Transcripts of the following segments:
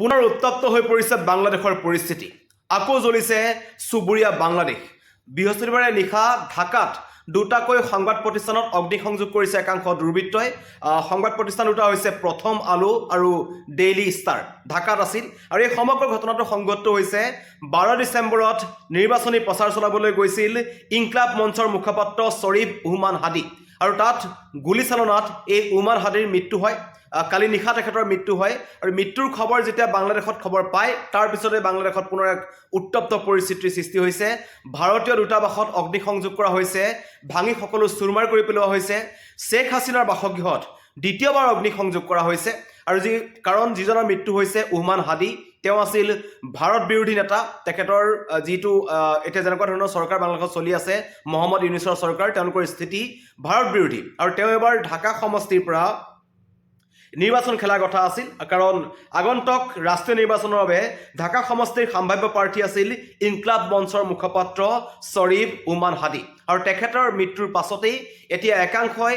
পুনৰ উত্তপ্ত হৈ পৰিছে বাংলাদেশৰ পৰিস্থিতি। আকৌ জ্বলিছে চুবুৰীয়া বাংলাদেশ। বৃহস্পতিবাৰে নিশা ঢাকাত দুটাকৈ সংবাদ প্ৰতিষ্ঠানত অগ্নিসংযোগ কৰিছে একাংশ দুৰ্বৃত্তই। সংবাদ প্ৰতিষ্ঠান দুটা হৈছে প্ৰথম আলো আৰু ডেইলি ষ্টাৰ, ঢাকাত আছিল। আৰু এই সমগ্ৰ ঘটনাটো সংঘটিত হৈছে 12 ডিচেম্বৰত নিৰ্বাচনী প্ৰচাৰ চলাবলৈ গৈছিল ইনকলাব মঞ্চৰ মুখপাত্ৰ শ্বৰীফ উহমান হাদি, আৰু তাত গুলীচালনাত এই উহমান হাদিৰ মৃত্যু হয়। কালি নিশা তেখেতৰ মৃত্যু হয়। আৰু মৃত্যুৰ খবৰ যেতিয়া বাংলাদেশত খবৰ পায়, তাৰ পিছতে বাংলাদেশত পুনৰ এক উত্তপ্ত পৰিস্থিতিৰ সৃষ্টি হৈছে। ভাৰতীয় দূতাবাসত অগ্নিসংযোগ কৰা হৈছে, ভাঙি সকলো চুৰমাৰ কৰি পেলোৱা হৈছে। শ্বেখ হাছিনাৰ বাসগৃহত দ্বিতীয়বাৰ অগ্নিসংযোগ কৰা হৈছে। আৰু কাৰণ যিজনৰ মৃত্যু হৈছে উহমান হাদি, তেওঁ আছিল ভাৰত বিৰোধী নেতা। তেখেতৰ যিটো এতিয়া যেনেকুৱা ধৰণৰ চৰকাৰ বাংলাদেশত চলি আছে, মহম্মদ ইউনুছৰ চৰকাৰ, তেওঁলোকৰ স্থিতি ভাৰত বিৰোধী। আৰু তেওঁ এবাৰ ঢাকা সমষ্টিৰ পৰা নিৰ্বাচন খেলাৰ কথা আছিল, কাৰণ আগন্তুক ৰাষ্ট্ৰীয় নিৰ্বাচনৰ বাবে ঢাকা সমষ্টিৰ সম্ভাৱ্য প্ৰাৰ্থী আছিল ইনকলাব মঞ্চৰ মুখপাত্ৰ শ্বৰীফ উহমান হাদি। আৰু তেখেতৰ মৃত্যুৰ পাছতেই এতিয়া একাংশই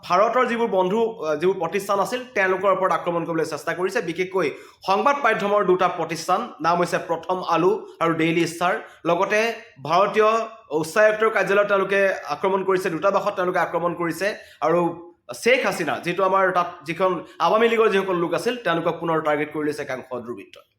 ভাৰতৰ যিবোৰ প্ৰতিষ্ঠান আছিল তেওঁলোকৰ ওপৰত আক্ৰমণ কৰিবলৈ চেষ্টা কৰিছে। বিশেষকৈ সংবাদ মাধ্যমৰ দুটা প্ৰতিষ্ঠান, নাম হৈছে প্ৰথম আলো আৰু ডেইলি ষ্টাৰ। লগতে ভাৰতীয় উচ্চায়ুক্তৰ কাৰ্যালয়ত তেওঁলোকে আক্ৰমণ কৰিছে, দূতাবাসত তেওঁলোকে আক্ৰমণ কৰিছে। আৰু শ্বেখ হাছিনা, যিটো আমাৰ তাত যিখন আৱামী লীগৰ যিসকল লোক আছিল, তেওঁলোকক পুনৰ টাৰ্গেট কৰি লৈছে একাংশ দুৰ্বৃত্তই।